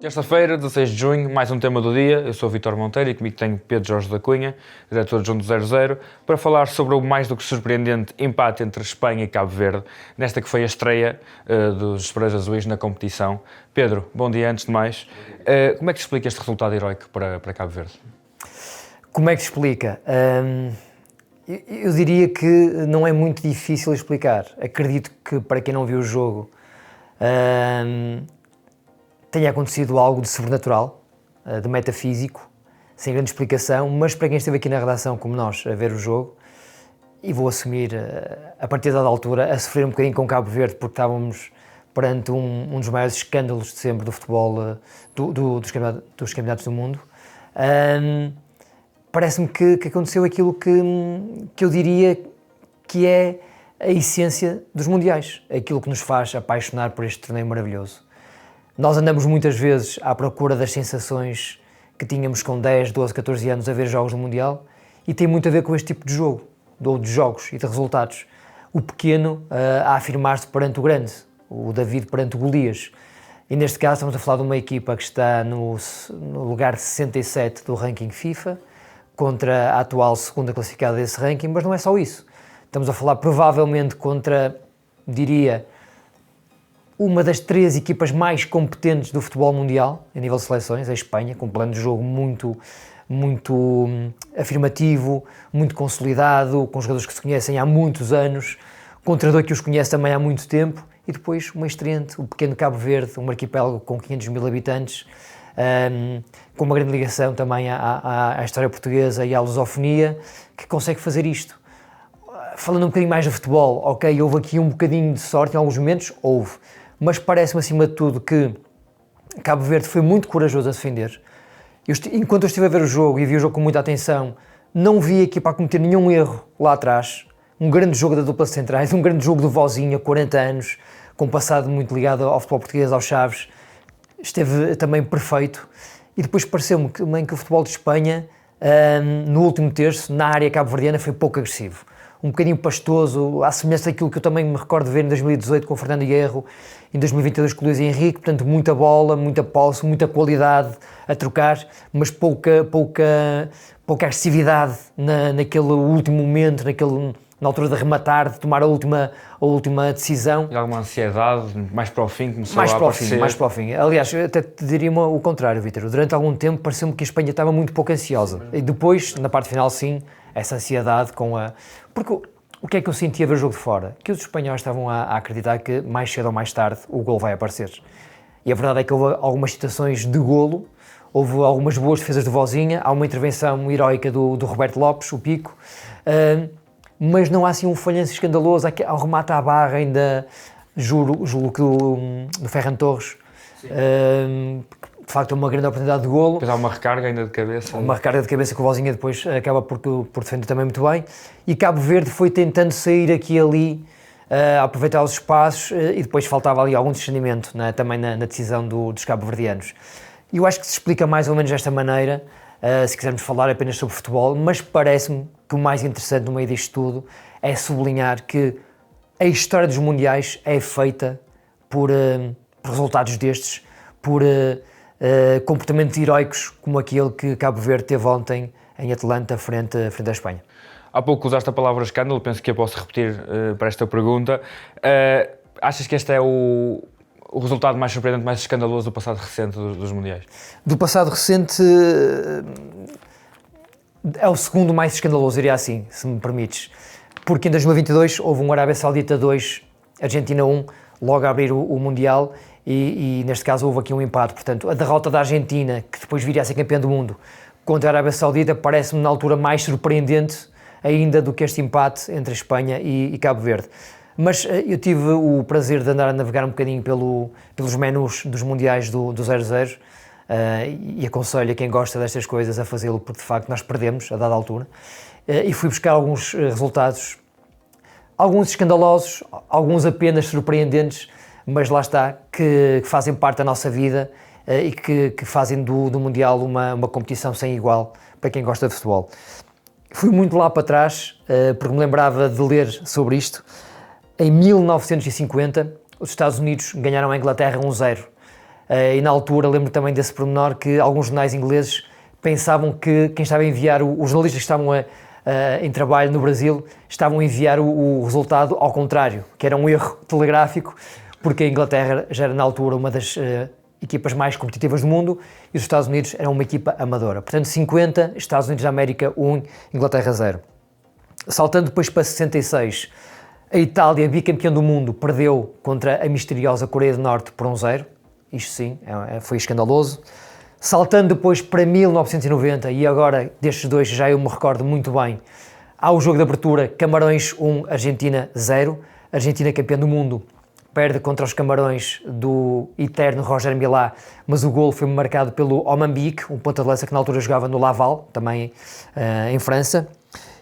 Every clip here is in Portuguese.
Terça-feira, 16 de junho, mais um tema do dia. Eu sou o Vítor Monteiro e comigo tenho Pedro Jorge da Cunha, diretor adjunto do 00, para falar sobre o mais do que surpreendente empate entre Espanha e Cabo Verde, nesta que foi a estreia dos Esperões Azuis na competição. Pedro, bom dia antes de mais. Como é que se explica este resultado heroico para Cabo Verde? Como é que se explica? Eu diria que não é muito difícil explicar. Acredito que para quem não viu o jogo tenha acontecido algo de sobrenatural, de metafísico, sem grande explicação, mas para quem esteve aqui na redação como nós a ver o jogo, e vou assumir a partir da altura a sofrer um bocadinho com Cabo Verde, porque estávamos perante um dos maiores escândalos de sempre do futebol, dos campeonatos do mundo. Parece-me que aconteceu aquilo que eu diria que é a essência dos mundiais, aquilo que nos faz apaixonar por este torneio maravilhoso. Nós andamos muitas vezes à procura das sensações que tínhamos com 10, 12, 14 anos a ver jogos do Mundial, e tem muito a ver com este tipo de jogo, ou de jogos e de resultados. O pequeno a afirmar-se perante o grande, o David perante o Golias. E neste caso estamos a falar de uma equipa que está no lugar 67 do ranking FIFA, contra a atual segunda classificada desse ranking, mas não é só isso. Estamos a falar provavelmente contra, diria, uma das 3 equipas mais competentes do futebol mundial, a nível de seleções, a Espanha, com um plano de jogo muito afirmativo, muito consolidado, com jogadores que se conhecem há muitos anos, com um treinador que os conhece também há muito tempo, e depois uma estreante, o pequeno Cabo Verde, um arquipélago com 500 mil habitantes, com uma grande ligação também à história portuguesa e à lusofonia, que consegue fazer isto. Falando um bocadinho mais de futebol, ok, houve aqui um bocadinho de sorte em alguns momentos, houve, mas parece-me acima de tudo que Cabo Verde foi muito corajoso a defender. Enquanto eu estive a ver o jogo e vi o jogo com muita atenção, não vi a equipa a cometer nenhum erro lá atrás. Um grande jogo da dupla centrais, um grande jogo do Vozinha, 40 anos, com um passado muito ligado ao futebol português, aos Chaves, esteve também perfeito. E depois pareceu-me também que o futebol de Espanha, no último terço, na área cabo-verdiana, foi pouco agressivo. Um bocadinho pastoso, à semelhança daquilo que eu também me recordo de ver em 2018 com o Fernando Hierro, em 2022 com o Luís Henrique, portanto muita bola, muita posse, muita qualidade a trocar, mas pouca agressividade naquele último momento, na altura de rematar, de tomar a última decisão. E alguma ansiedade, mais para o fim, começou mais a para aparecer? Mais para o fim. Aliás, eu até te diria o contrário, Vítor. Durante algum tempo pareceu-me que a Espanha estava muito pouco ansiosa. E depois, na parte final, sim, essa ansiedade com a... Porque o que é que eu sentia a ver o jogo de fora? Que os espanhóis estavam a acreditar que mais cedo ou mais tarde o golo vai aparecer. E a verdade é que houve algumas situações de golo, houve algumas boas defesas do Vozinha, há uma intervenção heroica do Roberto Lopes, o Pico, mas não há assim um falhanço escandaloso. Ao remate à barra ainda, juro que do Ferran Torres, de facto é uma grande oportunidade de golo. Depois há uma recarga ainda de cabeça. Uma recarga de cabeça que o Vozinha depois acaba por defender também muito bem. E Cabo Verde foi tentando sair aqui e ali, aproveitar os espaços, e depois faltava ali algum discernimento, né, também na decisão dos cabo-verdianos. E eu acho que se explica mais ou menos desta maneira, se quisermos falar apenas sobre futebol, mas parece-me que o mais interessante no meio disto tudo é sublinhar que a história dos mundiais é feita por resultados destes, por comportamentos heroicos como aquele que Cabo Verde teve ontem em Atlanta frente à Espanha. Há pouco usaste a palavra escândalo, penso que eu posso repetir para esta pergunta. Achas que este é o resultado mais surpreendente, mais escandaloso do passado recente dos mundiais? Do passado recente é o segundo mais escandaloso, diria assim, se me permites. Porque em 2022 houve um Arábia Saudita 2, Argentina 1, logo a abrir o Mundial, e neste caso houve aqui um empate. Portanto, a derrota da Argentina, que depois viria a ser campeã do mundo, contra a Arábia Saudita, parece-me na altura mais surpreendente ainda do que este empate entre Espanha e Cabo Verde. Mas eu tive o prazer de andar a navegar um bocadinho pelos menus dos mundiais do 00, e aconselho a quem gosta destas coisas a fazê-lo, porque de facto nós perdemos a dada altura, e fui buscar alguns resultados, alguns escandalosos, alguns apenas surpreendentes, mas lá está, que fazem parte da nossa vida, e que fazem do Mundial uma competição sem igual para quem gosta de futebol. Fui muito lá para trás, porque me lembrava de ler sobre isto. Em 1950, os Estados Unidos ganharam a Inglaterra 1-0. E na altura lembro também desse pormenor que alguns jornais ingleses pensavam que quem estava a enviar, os jornalistas que estavam em trabalho no Brasil, estavam a enviar o resultado ao contrário, que era um erro telegráfico, porque a Inglaterra já era na altura uma das equipas mais competitivas do mundo e os Estados Unidos eram uma equipa amadora. Portanto, 50, Estados Unidos da América 1, Inglaterra 0. Saltando depois para 66, a Itália, bicampeã do mundo, perdeu contra a misteriosa Coreia do Norte por 1-0. Isto sim, foi escandaloso. Saltando depois para 1990, e agora destes dois já eu me recordo muito bem, há o jogo de abertura Camarões 1, Argentina 0. Argentina campeã do mundo, perde contra os Camarões do eterno Roger Milá, mas o golo foi marcado pelo Omambique, um ponta de lança que na altura jogava no Laval, também em França.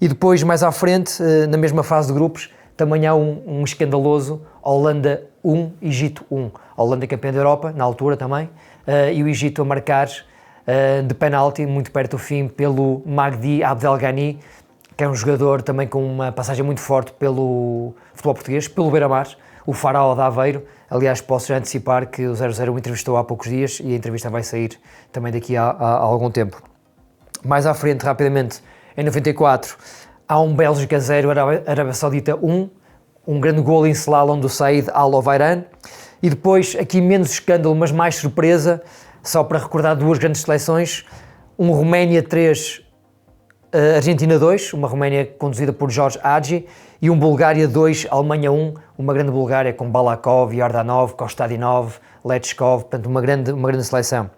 E depois, mais à frente, na mesma fase de grupos, também há um escandaloso Holanda 1, Egito 1. A Holanda campeã da Europa, na altura também, e o Egito a marcar de penalti, muito perto do fim, pelo Magdi Abdelghani, que é um jogador também com uma passagem muito forte pelo futebol português, pelo Beira-Mar, o faraó de Aveiro. Aliás, posso já antecipar que o 0-0 o entrevistou há poucos dias e a entrevista vai sair também daqui a algum tempo. Mais à frente, rapidamente, em 94, há um Bélgica 0, Arábia Saudita 1, um grande golo em slalom do Said Al-Ovairan. E depois, aqui menos escândalo, mas mais surpresa, só para recordar duas grandes seleções, um Roménia 3, Argentina 2, uma Roménia conduzida por Jorge Hagi, e um Bulgária 2, Alemanha 1, uma grande Bulgária com Balakov, Yardanov, Kostadinov, Lechkov, portanto uma grande seleção.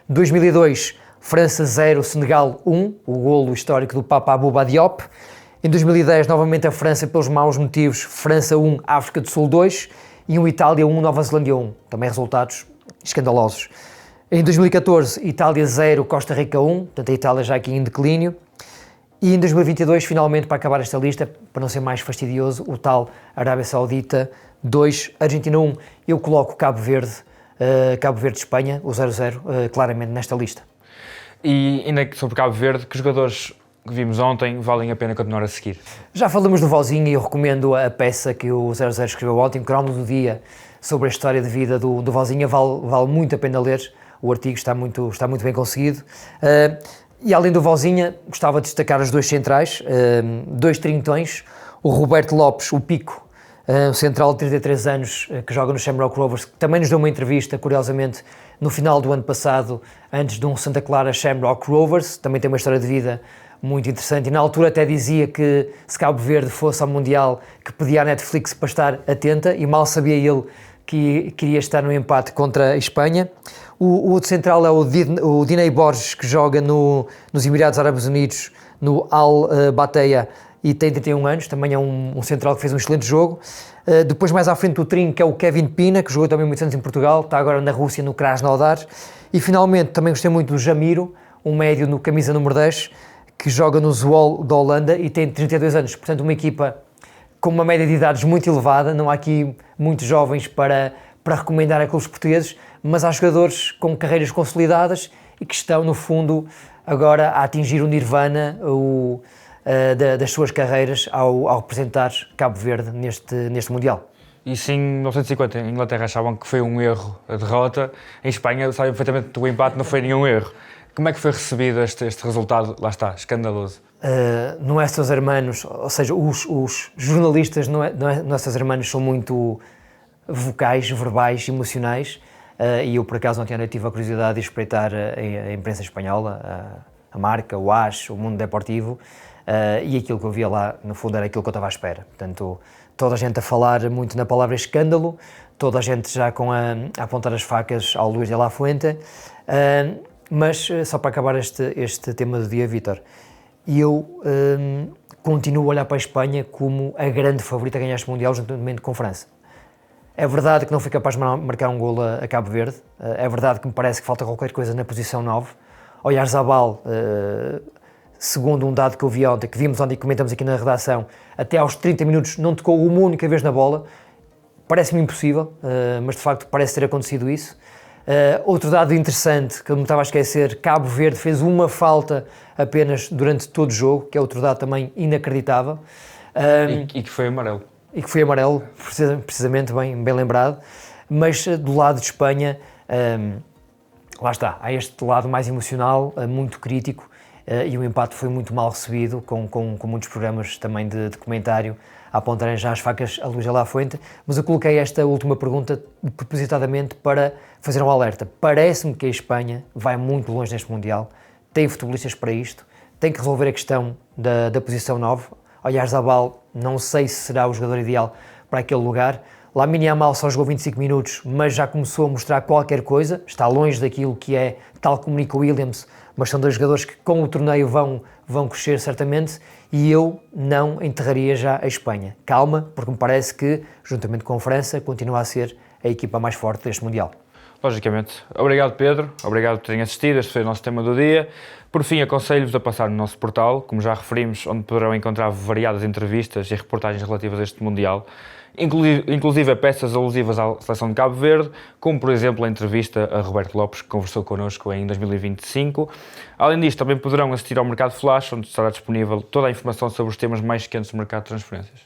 2002, França 0, Senegal 1, o golo histórico do Papa Bouba Diop. Em 2010, novamente a França pelos maus motivos, França 1, África do Sul 2, e um Itália 1, Nova Zelândia 1, também resultados escandalosos. Em 2014, Itália 0, Costa Rica 1, portanto a Itália já aqui em declínio. E em 2022, finalmente, para acabar esta lista, para não ser mais fastidioso, o tal Arábia Saudita 2, Argentina 1. Eu coloco Cabo Verde-Espanha, o 0-0, claramente nesta lista. E ainda sobre Cabo Verde, que jogadores que vimos ontem valem a pena continuar a seguir? Já falamos do Vozinha e eu recomendo a peça que o 00 escreveu ontem, Cromo do Dia, sobre a história de vida do Vozinha. Vale muito a pena ler, o artigo está muito bem conseguido. E além do Vozinha, gostava de destacar os dois centrais, dois trintões, o Roberto Lopes, o Pico, um central de 33 anos que joga no Shamrock Rovers, que também nos deu uma entrevista, curiosamente, no final do ano passado, antes de um Santa Clara Shamrock Rovers. Também tem uma história de vida muito interessante e na altura até dizia que se Cabo Verde fosse ao Mundial que pedia à Netflix para estar atenta e mal sabia ele que queria estar no empate contra a Espanha. O outro central é o Diney Borges, que joga nos Emirados Árabes Unidos, no Al Bateya, e tem 31 anos, também é um central que fez um excelente jogo. Depois mais à frente o trinco, que é o Kevin Pina, que jogou também muitos anos em Portugal, está agora na Rússia, no Krasnodar. E finalmente também gostei muito do Jamiro, um médio no camisa número 10, que joga no Zwolle da Holanda e tem 32 anos, portanto uma equipa com uma média de idades muito elevada, não há aqui muitos jovens para recomendar a clubes portugueses, mas há jogadores com carreiras consolidadas e que estão no fundo agora a atingir o nirvana das suas carreiras ao representar Cabo Verde neste Mundial. E sim, em 1950, em Inglaterra achavam que foi um erro a derrota, em Espanha sabem perfeitamente que o empate não foi nenhum erro. Como é que foi recebido este resultado? Lá está, escandaloso. Nuestros hermanos, ou seja, os jornalistas Nuestros hermanos são muito vocais, verbais, emocionais, e eu por acaso ontem à noite tive a curiosidade de espreitar a imprensa espanhola, a Marca, o AS, o Mundo Deportivo, e aquilo que eu via lá, no fundo, era aquilo que eu estava à espera. Portanto, toda a gente a falar muito na palavra escândalo, toda a gente já a apontar as facas ao Luís de la Fuente, mas só para acabar este tema do dia, Vítor, eu continuo a olhar para a Espanha como a grande favorita a ganhar este Mundial juntamente com a França. É verdade que não fui capaz de marcar um golo a Cabo Verde, é verdade que me parece que falta qualquer coisa na posição 9. Oyarzabal, segundo um dado que eu vi ontem, que vimos ontem e comentamos aqui na redação, até aos 30 minutos não tocou uma única vez na bola. Parece-me impossível, mas de facto parece ter acontecido isso. Outro dado interessante que eu me estava a esquecer, Cabo Verde fez uma falta apenas durante todo o jogo, que é outro dado também inacreditável. E que foi amarelo. E que foi amarelo, precisamente, bem lembrado. mas do lado de Espanha, lá está, há este lado mais emocional, muito crítico, e o empate foi muito mal recebido, com muitos programas também de comentário a apontarem já as facas a Luís de la Fuente, mas eu coloquei esta última pergunta propositadamente para fazer um alerta. Parece-me que a Espanha vai muito longe neste Mundial, tem futebolistas para isto, tem que resolver a questão da posição 9. Oyarzabal, não sei se será o jogador ideal para aquele lugar. Lamine Yamal só jogou 25 minutos, mas já começou a mostrar qualquer coisa, está longe daquilo que é, tal como Nico Williams, mas são dois jogadores que com o torneio vão crescer certamente, e eu não enterraria já a Espanha. Calma, porque me parece que, juntamente com a França, continua a ser a equipa mais forte deste Mundial. Logicamente. Obrigado, Pedro. Obrigado por terem assistido. Este foi o nosso tema do dia. Por fim, aconselho-vos a passar no nosso portal, como já referimos, onde poderão encontrar variadas entrevistas e reportagens relativas a este Mundial, inclusive peças alusivas à seleção de Cabo Verde, como por exemplo a entrevista a Roberto Lopes, que conversou connosco em 2025. Além disto, também poderão assistir ao Mercado Flash, onde estará disponível toda a informação sobre os temas mais quentes do mercado de transferências.